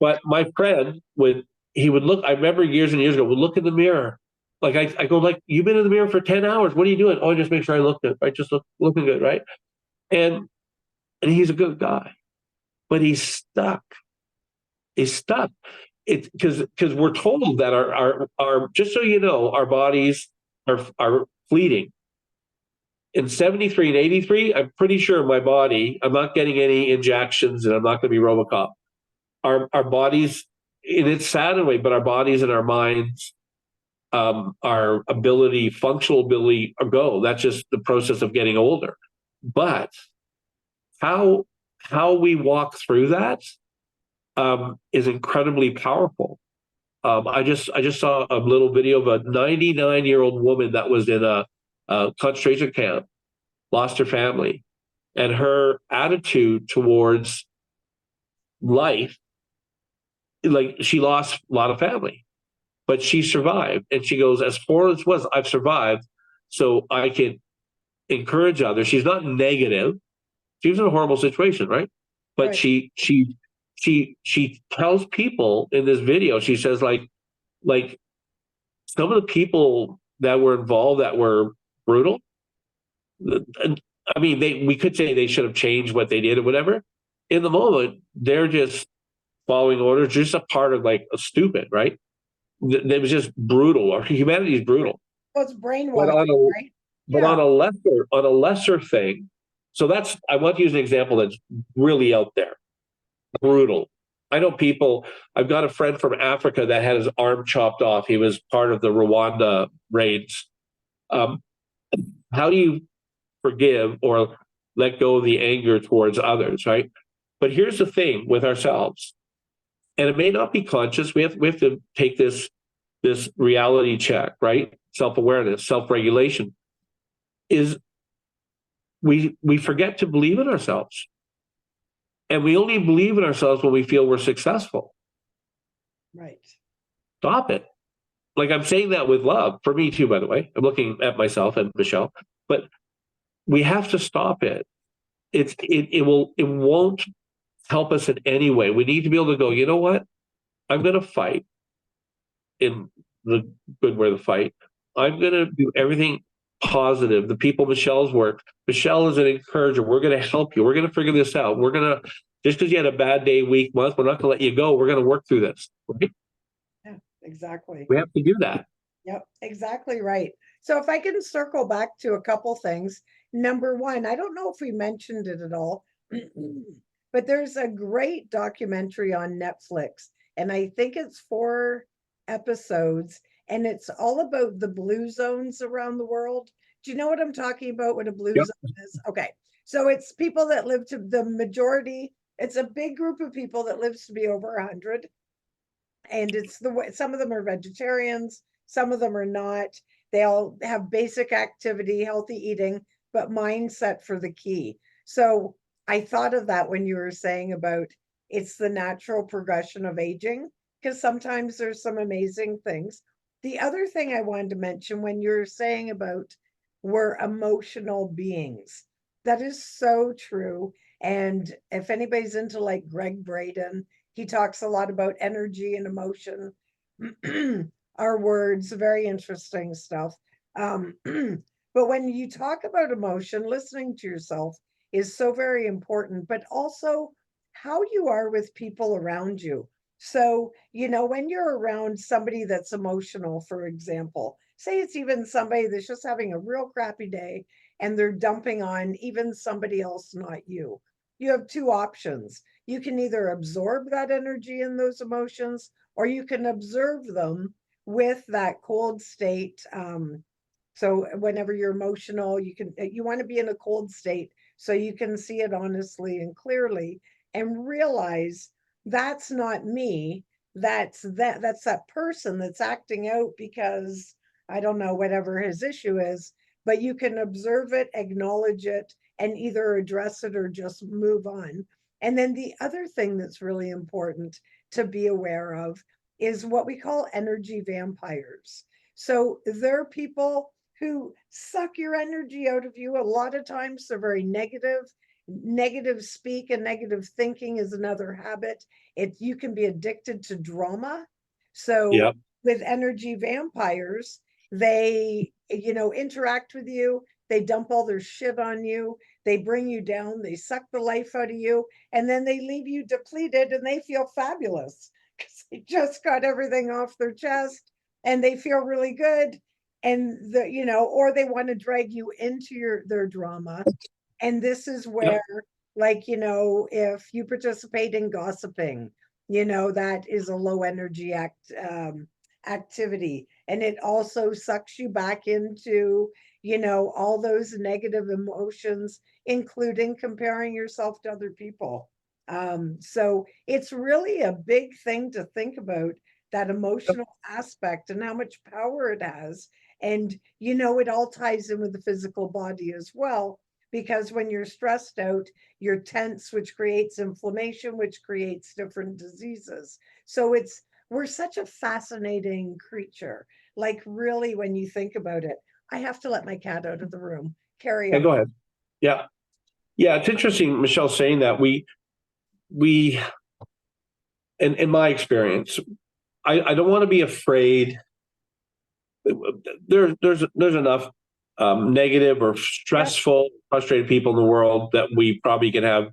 But my friend would look. I remember years and years ago would look in the mirror. Like I go like, you've been in the mirror for 10 hours. What are you doing? Oh, I just make sure I look good. I just looking good, right? And he's a good guy, but he's stuck. He's stuck. It's because we're told that our just so you know, our bodies are fleeting. In 73 and 83, I'm pretty sure my body, I'm not getting any injections, and I'm not going to be Robocop. Our bodies, and it's sad in a way, but our bodies and our minds, our functional ability go. That's just the process of getting older. But how we walk through that is incredibly powerful. I just saw a little video of a 99-year-old woman that was in a concentration camp, lost her family, and her attitude towards life, like she lost a lot of family, but she survived. And she goes, as far as was, I've survived, so I can encourage others. She's not negative. She was in a horrible situation, right? But Right. she tells people in this video, she says like some of the people that were involved that were brutal. I mean, we could say they should have changed what they did or whatever. In the moment, they're just following orders, just a part of like a stupid, right? It was just brutal. Or humanity is brutal. Well, it's But brainwashing, right? but Yeah. on a lesser thing. So I want to use an example that's really out there. Brutal. I know people. I've got a friend from Africa that had his arm chopped off. He was part of the Rwanda raids. How do you forgive or let go of the anger towards others, right? But here's the thing with ourselves, and it may not be conscious. We have to take this this reality check, right? Self-awareness, self-regulation, is we forget to believe in ourselves. And we only believe in ourselves when we feel we're successful. Right. Stop it. Like, I'm saying that with love for me too, by the way. I'm looking at myself and Michelle, but we have to stop it. It won't help us in any way. We need to be able to go, you know what? I'm going to fight in the good way to fight. I'm going to do everything positive. The people, Michelle's work, Michelle is an encourager. We're going to help you. We're going to figure this out. We're going to, just because you had a bad day, week, month, we're not going to let you go. We're going to work through this. Right? Yeah, exactly. We have to do that. Yep, exactly right. So if I can circle back to a couple things. Number one, I don't know if we mentioned it at all, but there's a great documentary on Netflix, and I think it's 4 episodes, and it's all about the blue zones around the world. Do you know what I'm talking about? What a blue Yep. zone is? Okay. So it's people that live to the majority, it's a big group of people that lives to be over 100. And it's the way some of them are vegetarians, some of them are not. They all have basic activity, healthy eating, but mindset for the key. So I thought of that when you were saying about it's the natural progression of aging, because sometimes there's some amazing things. The other thing I wanted to mention when you're saying about we're emotional beings, that is so true. And if anybody's into like Greg Braden, he talks a lot about energy and emotion, our words, very interesting stuff. But when you talk about emotion, listening to yourself is so very important, but also how you are with people around you. So, when you're around somebody that's emotional, for example, say it's even somebody that's just having a real crappy day and they're dumping on even somebody else, not you. You have two options. You can either absorb that energy and those emotions, or you can observe them with that cold state. So whenever you're emotional, you want to be in a cold state so you can see it honestly and clearly and realize that's not me. That's that person that's acting out because I don't know whatever his issue is, but you can observe it, acknowledge it, and either address it or just move on. And then the other thing that's really important to be aware of is what we call energy vampires. So there are people who suck your energy out of you. A lot of times they're very negative. Negative speak and negative thinking is another habit. You can be addicted to drama. So Yep. with energy vampires, they interact with you, they dump all their shit on you, they bring you down, they suck the life out of you, and then they leave you depleted and they feel fabulous because they just got everything off their chest and they feel really good. And or they want to drag you into their drama. And this is Yep. where, like, if you participate in gossiping, that is a low energy activity. And it also sucks you back into, all those negative emotions, including comparing yourself to other people. So it's really a big thing to think about, that emotional aspect and how much power it has. And, it all ties in with the physical body as well, because when you're stressed out, you're tense, which creates inflammation, which creates different diseases. So we're such a fascinating creature. Like, really, when you think about it, I have to let my cat out of the room. Carry Hey, on. go ahead. Yeah. Yeah. It's interesting, Michelle, saying that we, in my experience, I don't want to be afraid. There's enough negative or Yep. stressful, frustrated people in the world that we probably can have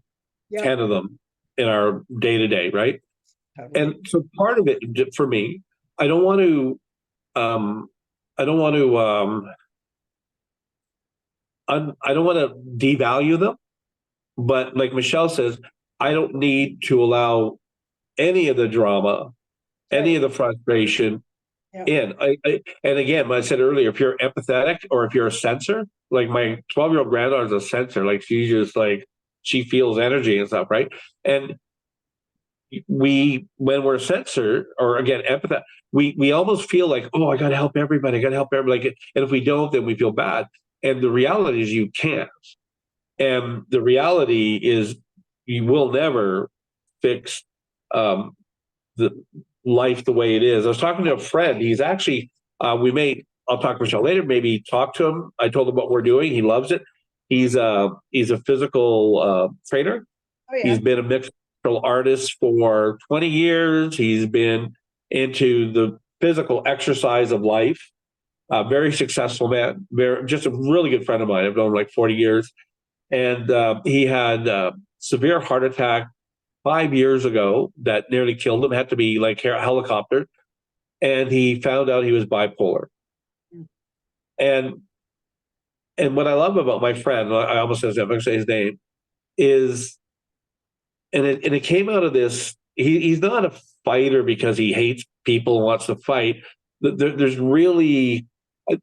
Yep. 10 of them in our day to day, right? Totally. And so part of it for me, I don't want to, um, I don't want to, I don't want to devalue them, but like Michelle says, I don't need to allow any of the drama, any Right. of the frustration Yep. in. And again, when I said earlier, if you're empathetic or if you're a sensor, like my 12-year-old granddaughter's a sensor, like she's just like, she feels energy and stuff, right? And when we're censored, or again empathetic, we almost feel like, oh, I got to help everybody, I got to help everybody, like, and if we don't, then we feel bad. And the reality is you can't. And the reality is you will never fix the life the way it is. I was talking to a friend. He's actually I'll talk to Michelle later. Maybe talk to him. I told him what we're doing. He loves it. He's a physical trainer. Oh yeah. He's been a mixed martial artist for 20 years. He's been into the physical exercise of life. Very successful man. Just a really good friend of mine. I've known him like 40 years. And he had a severe heart attack 5 years ago that nearly killed him. Had to be like helicoptered. And he found out he was bipolar. Mm. And what I love about my friend, I almost said, I'm going to say his name, is, and it came out of this. He's not a fighter because he hates people and wants to fight. There's really,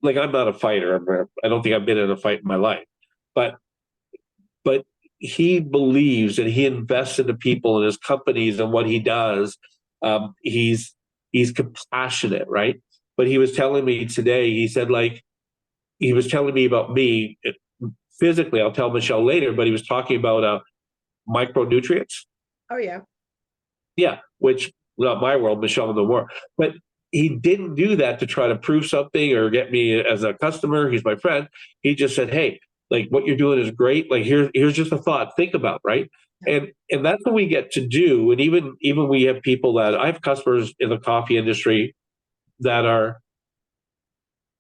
like, I'm not a fighter. I don't think I've been in a fight in my life, but he believes and he invests into people and his companies and what he does. He's compassionate, right? But he was telling me today, he said, like, he was telling me about me physically. I'll tell Michelle later, but he was talking about micronutrients. Oh yeah. Yeah, which not my world, Michelle no more. But he didn't do that to try to prove something or get me as a customer. He's my friend. He just said, hey, like, what you're doing is great. Like, here's just a thought. Think about, right? And that's what we get to do. And even we have people that I have customers in the coffee industry that are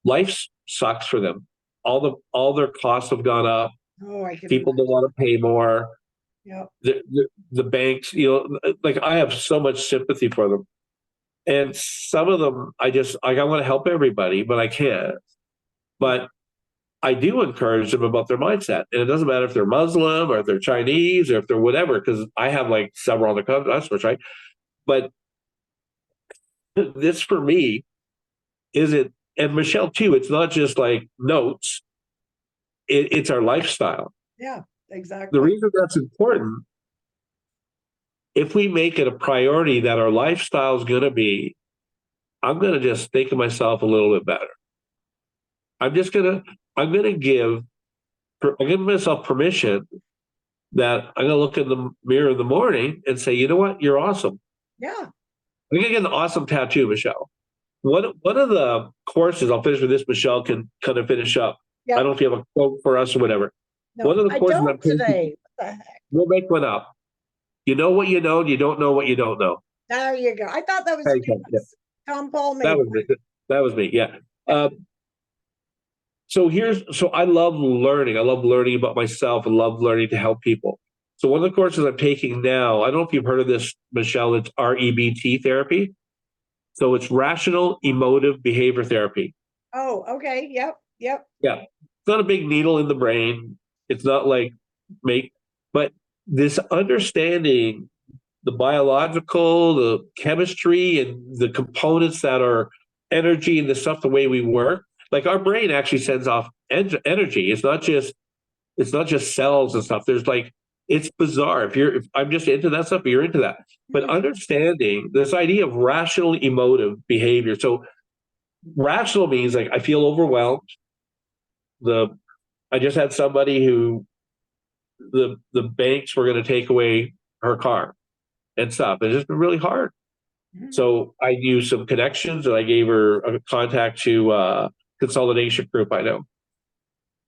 life sucks for them. All their costs have gone up. Oh, I can. People don't want to pay more. Yeah. The banks, like, I have so much sympathy for them. And some of them, I want to help everybody, but I can't. But I do encourage them about their mindset. And it doesn't matter if they're Muslim or if they're Chinese or if they're whatever, because I have like several other customers, right? But this for me isn't, and Michelle too, it's not just like notes, it's our lifestyle. Yeah, exactly. The reason that's important, if we make it a priority that our lifestyle is going to be, I'm going to just think of myself a little bit better. I'm going to give myself permission that I'm going to look in the mirror in the morning and say, you know what, you're awesome. Yeah. I'm going to get an awesome tattoo, Michelle. One of the courses, I'll finish with this, Michelle can kind of finish up. Yep. I don't know if you have a quote for us or whatever. No, one of the courses I don't today. What the heck? We'll make one up. You know what you know, and you don't know what you don't know. There you go. I thought that was Tom Paul made. That was me. Yeah. So I love learning. I love learning about myself and love learning to help people. So one of the courses I'm taking now, I don't know if you've heard of this, Michelle, it's REBT therapy. So it's rational emotive behavior therapy. Oh, okay. Yep. Yeah. It's not a big needle in the brain. It's not like but this understanding the biological, the chemistry, and the components that are energy and the stuff, the way we work. Like, our brain actually sends off energy. It's not just cells and stuff. There's like, it's bizarre. If I'm just into that stuff, you're into that. But understanding this idea of rational emotive behavior. So rational means, like, I feel overwhelmed. I just had somebody who the banks were going to take away her car and stuff. It's just been really hard. Mm-hmm. So I used some connections and I gave her a contact to a consolidation group I know.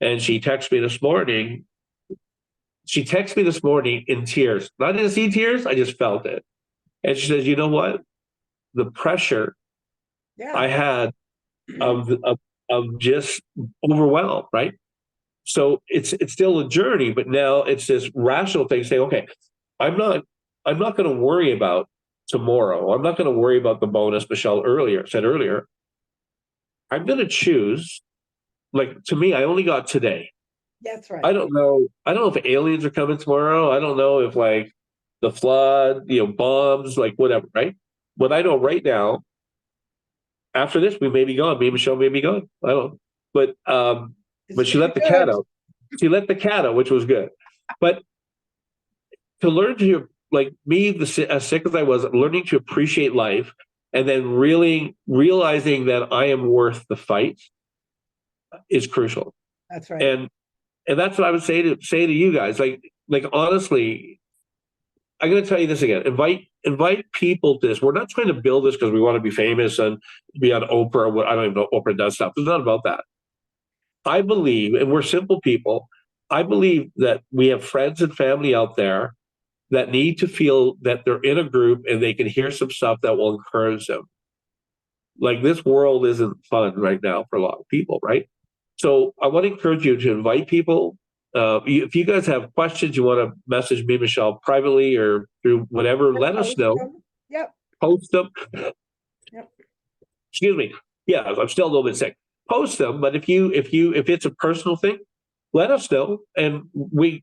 And she texted me this morning. She texted me this morning in tears. I didn't see tears, I just felt it. And she says, you know what? The pressure I had of just overwhelmed, right? So it's still a journey, but now it's this rational thing saying, okay, I'm not going to worry about tomorrow. I'm not going to worry about the bonus Michelle said earlier. I'm going to choose, like, to me, I only got today. That's right. I don't know if aliens are coming tomorrow. I don't know if, like, the flood, bombs, like, whatever, right? But I know right now, after this, we may be gone. Me and Michelle may be gone. I don't know. But she let the cat out. She let the cat out, which was good. But to learn to like me, as sick as I was, learning to appreciate life, and then really realizing that I am worth the fight is crucial. That's right. And that's what I would say to you guys. Like honestly, I'm going to tell you this again. Invite people to this. We're not trying to build this because we want to be famous and be on Oprah. I don't even know if Oprah does stuff. It's not about that. I believe, and we're simple people. I believe that we have friends and family out there that need to feel that they're in a group and they can hear some stuff that will encourage them. Like, this world isn't fun right now for a lot of people, right? So I want to encourage you to invite people. If you guys have questions, you want to message me, Michelle, privately or through whatever, let us know. Yep. Post them. Yep. Excuse me. Yeah, I'm still a little bit sick. Post them, but if it's a personal thing, let us know, and we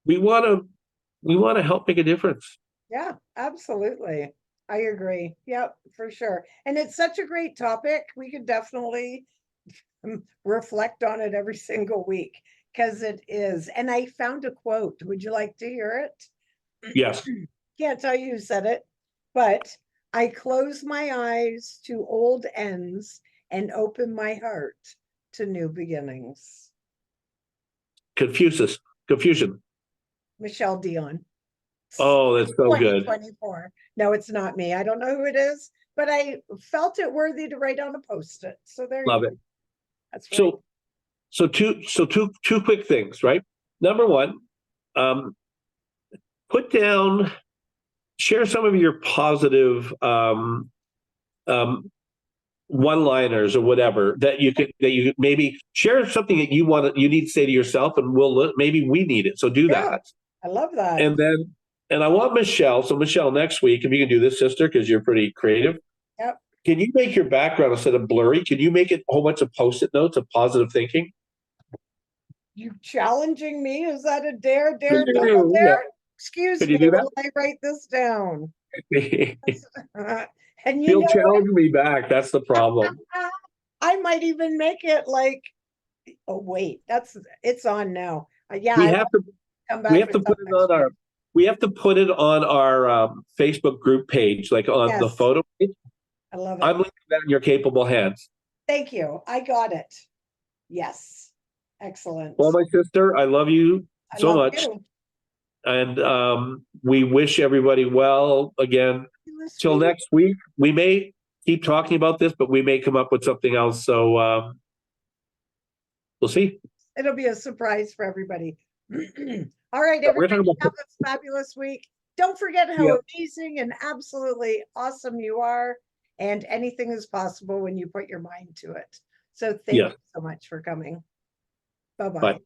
want to help make a difference. Yeah, absolutely. I agree. Yep, for sure. And it's such a great topic. We could definitely reflect on it every single week because it is. And I found a quote. Would you like to hear it? Yes. Can't tell you who said it, but I close my eyes to old ends and open my heart to new beginnings. Confusion. Michelle Dion. Oh, that's so good. 2024. No, it's not me. I don't know who it is, but I felt it worthy to write on a post-it. So there Love you go. it. That's right. So two quick things, right? Number one, share some of your positive one-liners or whatever that you maybe share something that you need to say to yourself, and maybe we need it. So do that. I love that. And I want Michelle. So Michelle, next week, if you can do this, sister, because you're pretty creative. Yep. Can you make your background, instead of blurry, can you make it a whole bunch of post-it notes of positive thinking? You challenging me? Is that a dare, double Yeah. dare? Excuse Can me you do that? while I write this down. And you He'll know challenge me back. That's the problem. I might even make it like, oh wait, it's on now. Yeah, We have to come back. we have to put it on our Facebook group page, like on the photo page. I love it. I'm leaving that in your capable hands. Thank you. I got it. Yes. Excellent. Well, my sister, I love you so much. You. And we wish everybody well again. Till next week. We may keep talking about this, but we may come up with something else. So we'll see. It'll be a surprise for everybody. All right, everybody, have a fabulous week. Don't forget how amazing and absolutely awesome you are. And anything is possible when you put your mind to it. So thank you so much for coming. Bye-bye.